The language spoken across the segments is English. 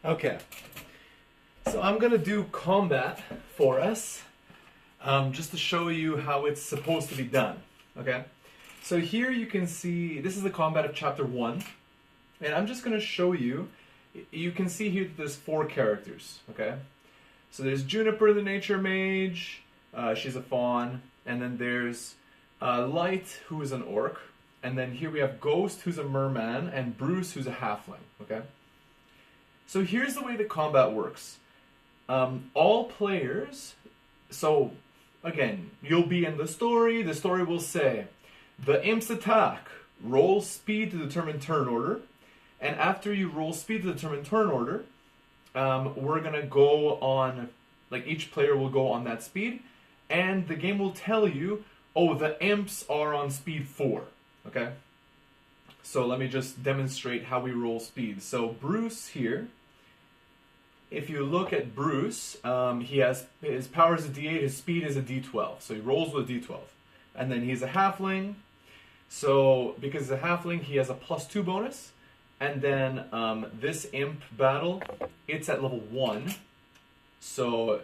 Okay, so I'm gonna do combat for us, just to show you how it's supposed to be done. Okay, so here you can see this is the combat of chapter 1, and I'm just gonna show you. You can see here that there's 4 characters. Okay, so there's Juniper, the nature mage. She's a fawn, and then there's Light, who is an orc, and then here we have Ghost, who's a merman, and Bruce, who's a halfling. Okay. So here's the way the combat works. All players, so again, you'll be in the story. The story will say, the imps attack, roll speed to determine turn order. And after you roll speed to determine turn order, we're going to go on, like each player will go on that speed. And the game will tell you, oh, the imps are on speed 4. Okay? So let me just demonstrate how we roll speed. So Bruce here, if you look at Bruce, he has his power is a D8, his speed is a D12. So he rolls with a D12. And then he's a halfling. So because he's a halfling, he has a +2 bonus. And then this imp battle, it's at level 1. So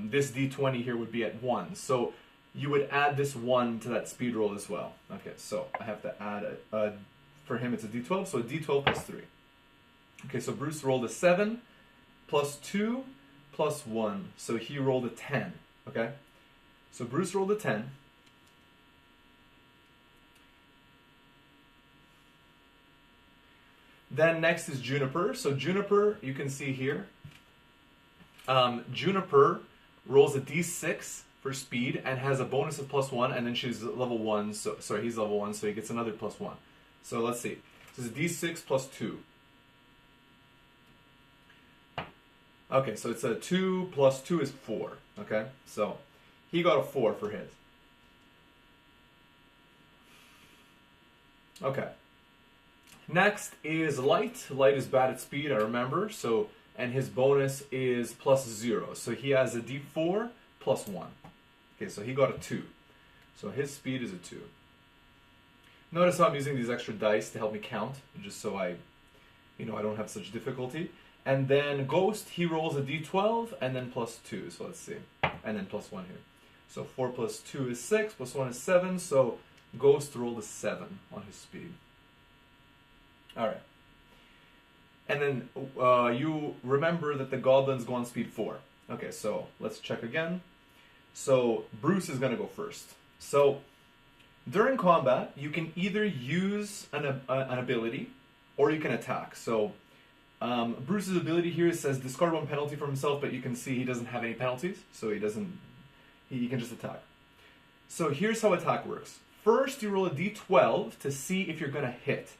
this D20 here would be at 1. So you would add this 1 to that speed roll as well. Okay, so I have to add, for him it's a D12, so a D12 plus 3. Okay, so Bruce rolled a 7. +2 plus 1. So he rolled a 10. Okay? So Bruce rolled a 10. Then next is Juniper. So Juniper, you can see here. Juniper rolls a D6 for speed and has a bonus of +1, and then she's level 1. So sorry, he's level 1, so he gets another +1. So let's see. This is D6 plus 2. Okay, so it's a 2 plus 2 is 4. Okay, so he got a 4 for his. Okay. Next is Light. Light is bad at speed, I remember. So, and his bonus is +0. So he has a D4 plus 1. Okay, so he got a 2. So his speed is a 2. Notice how I'm using these extra dice to help me count, just so I don't have such difficulty. And then Ghost, he rolls a D12 and then +2. So let's see. And then +1 here. So 4 plus 2 is 6, plus 1 is 7. So Ghost rolled a 7 on his speed. Alright. And then you remember that the goblins go on speed 4. Okay, so let's check again. So Bruce is going to go first. So during combat, you can either use an ability or you can attack. So Bruce's ability here says discard 1 penalty from himself, but you can see he doesn't have any penalties, so he can just attack. So here's how attack works. First, you roll a d12 to see if you're going to hit.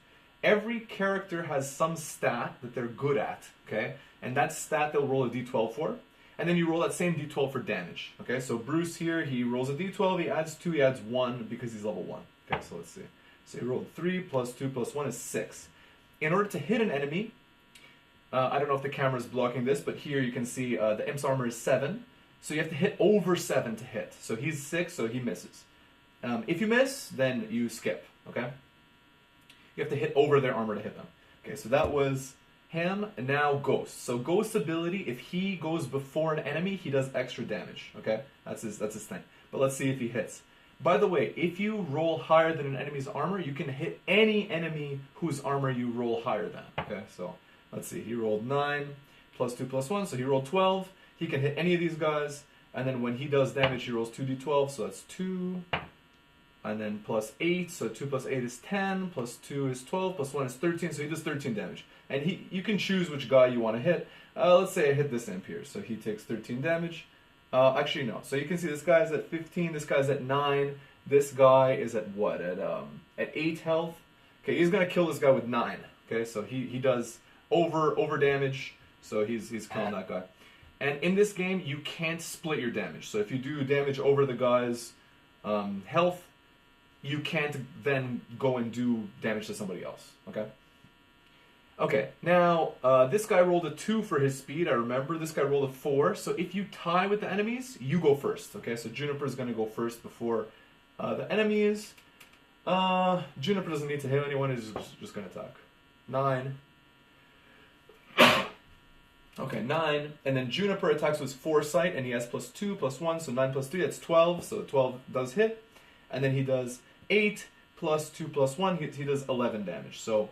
Every character has some stat that they're good at, okay? And that stat they'll roll a d12 for. And then you roll that same d12 for damage, okay? So Bruce here, he rolls a d12, he adds 2, he adds 1 because he's level 1. Okay, so let's see. So he rolled 3 plus 2 plus 1 is 6. In order to hit an enemy, I don't know if the camera is blocking this, but here you can see the imp's armor is 7. So you have to hit over 7 to hit. So he's 6, so he misses. If you miss, then you skip, okay? You have to hit over their armor to hit them. Okay, so that was him, and now Ghost. So Ghost's ability, if he goes before an enemy, he does extra damage, okay? That's his thing. But let's see if he hits. By the way, if you roll higher than an enemy's armor, you can hit any enemy whose armor you roll higher than, okay? So let's see, he rolled 9 plus 2 plus 1, so he rolled 12. He can hit any of these guys, and then when he does damage, he rolls 2d12, so that's 2. And then plus 8, so 2 plus 8 is 10, plus 2 is 12, plus 1 is 13, so he does 13 damage. And you can choose which guy you want to hit. Let's say I hit this imp here, so he takes 13 damage. Actually, no. So you can see this guy's at 15, this guy's at 9, this guy is at what? At 8 health. Okay, he's going to kill this guy with 9. Okay, so he does over damage, so he's killing that guy. And in this game, you can't split your damage. So if you do damage over the guy's health, you can't then go and do damage to somebody else, okay? Okay, now, this guy rolled a 2 for his speed, I remember. This guy rolled a 4, so if you tie with the enemies, you go first, okay? So Juniper's gonna go first before the enemies. Juniper doesn't need to hit anyone, he's just gonna attack. 9. Okay, 9. And then Juniper attacks with Foresight, and he has +2, +1, so 9 + 3, that's 12. So 12 does hit. And then he does 8 +2 +1, he does 11 damage. So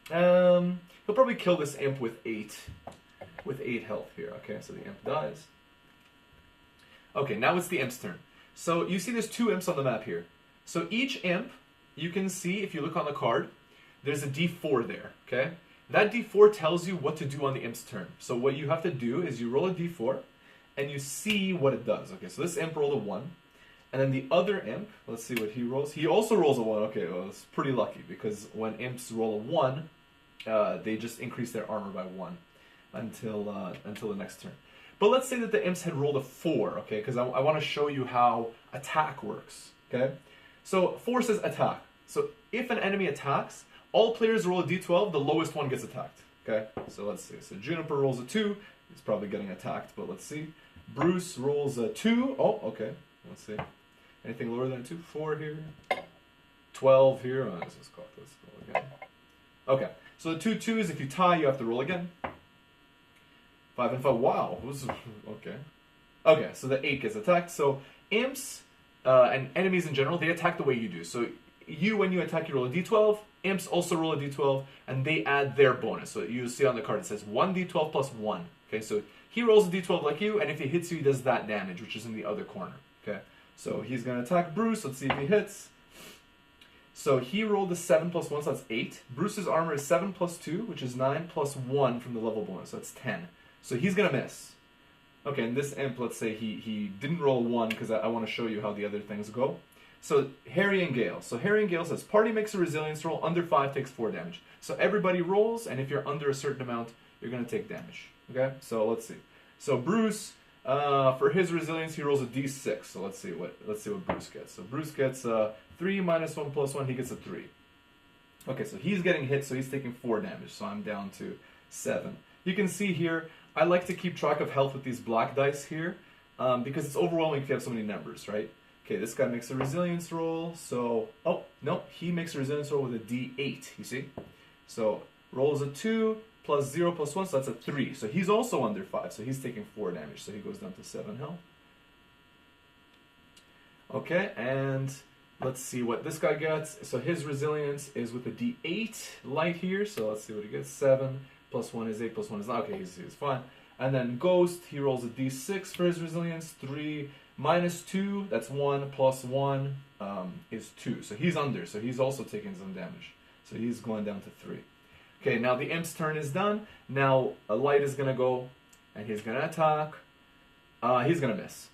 he'll probably kill this imp with 8 health here. Okay, so the imp dies. Okay, now it's the imp's turn. So you see there's 2 imps on the map here. So each imp, you can see, if you look on the card, there's a d4 there, okay? That d4 tells you what to do on the imp's turn. So what you have to do is you roll a d4, and you see what it does. Okay, so this imp rolled a 1, and then the other imp, let's see what he rolls. He also rolls a 1. Okay, well, it's pretty lucky, because when imps roll a 1, they just increase their armor by 1 until the next turn. But let's say that the imps had rolled a 4, okay, because I want to show you how attack works, okay? So 4 says attack. So if an enemy attacks, all players roll a d12, the lowest one gets attacked, okay? So let's see. So Juniper rolls a 2, he's probably getting attacked, but let's see. Bruce rolls a 2, oh, okay, let's see. Anything lower than a 2? 4 here, 12 here, oh, let's go again. Okay, so the 2 2s, if you tie, you have to roll again. 5 and 5, wow, okay. Okay, so the 8 gets attacked. So imps and enemies in general, they attack the way you do. So when you attack, you roll a d12. Imps also roll a d12, and they add their bonus. So you see on the card, it says 1d12 + 1. Okay, so he rolls a d12 like you, and if he hits you, he does that damage, which is in the other corner. Okay, so he's going to attack Bruce. Let's see if he hits. So he rolled a 7 + 1, so that's 8. Bruce's armor is 7 + 2, which is 9 + 1 from the level bonus, so that's 10. So he's going to miss. Okay, and this imp, let's say he didn't roll 1, because I want to show you how the other things go. So Harry and Gale. So Harry and Gale says, party makes a resilience roll, under 5 takes 4 damage. So everybody rolls, and if you're under a certain amount, you're going to take damage. Okay, so let's see. So Bruce, for his resilience, he rolls a d6. So let's see what Bruce gets. So Bruce gets 3 - 1 + 1, he gets a 3. Okay, so he's getting hit, so he's taking 4 damage. So I'm down to 7. You can see here, I like to keep track of health with these black dice here, because it's overwhelming if you have so many numbers, right? Okay, this guy makes a resilience roll, so, oh, no, he makes a resilience roll with a d8, you see? So, rolls a 2, + 0 + 1, so that's a 3. So he's also under 5, so he's taking 4 damage, so he goes down to 7 health. Okay, and let's see what this guy gets. So his resilience is with a d8 light here, so let's see what he gets. 7 + 1 is 8 + 1 is 9. Okay, he's fine. And then Ghost, he rolls a d6 for his resilience. 3 - 2, that's 1 + 1 is 2. So he's under, so he's also taking some damage. So he's going down to 3. Okay, now the imp's turn is done. Now a light is going to go, and he's going to attack. He's going to miss.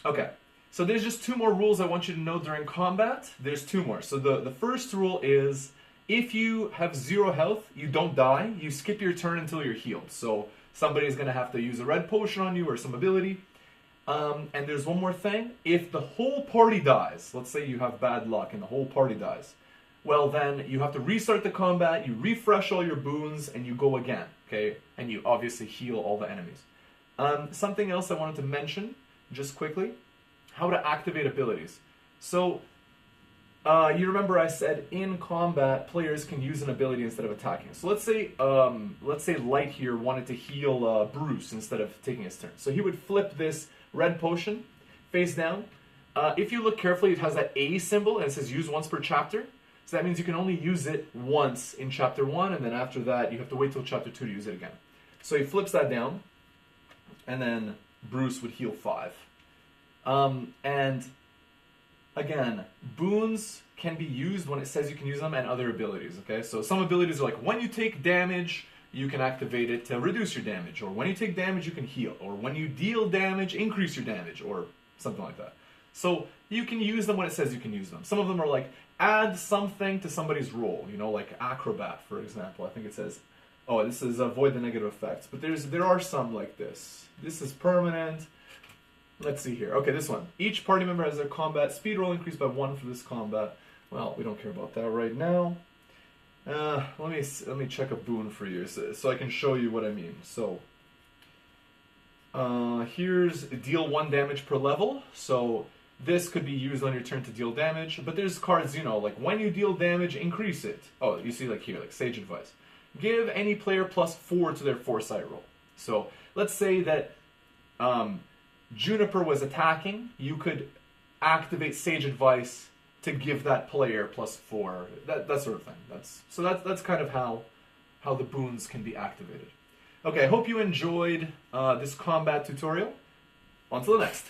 Okay, so there's just 2 more rules I want you to know during combat. There's 2 more. So the first rule is, if you have 0 health, you don't die. You skip your turn until you're healed. So somebody's going to have to use a red potion on you or some ability. And there's one more thing. If the whole party dies, let's say you have bad luck and the whole party dies, well then you have to restart the combat, you refresh all your boons, and you go again, okay? And you obviously heal all the enemies. Something else I wanted to mention, just quickly, how to activate abilities. So, you remember I said in combat, players can use an ability instead of attacking. So let's say Light here wanted to heal Bruce instead of taking his turn. So he would flip this red potion face down. If you look carefully, it has that A symbol, and it says use once per chapter. So that means you can only use it once in chapter 1, and then after that, you have to wait till chapter 2 to use it again. So he flips that down, and then Bruce would heal 5. And again, boons can be used when it says you can use them, and other abilities, okay? So some abilities are like, when you take damage, you can activate it to reduce your damage, or when you take damage, you can heal, or when you deal damage, increase your damage, or something like that. So you can use them when it says you can use them. Some of them are like, add something to somebody's roll, you know, like Acrobat, for example. I think it says, oh, this is avoid the negative effects. But there are some like this. This is permanent. Let's see here. Okay, this one. Each party member has their combat speed roll increased by 1 for this combat. Well, we don't care about that right now. Let me check a boon for you so I can show you what I mean. So here's deal 1 damage per level. So this could be used on your turn to deal damage, but there's cards, you know, like when you deal damage, increase it. Oh, you see like here, like Sage Advice. Give any player +4 to their Foresight roll. So let's say that Juniper was attacking. You could activate Sage Advice to give that player +4, that sort of thing. That's kind of how the boons can be activated. Okay, I hope you enjoyed this combat tutorial. On to the next.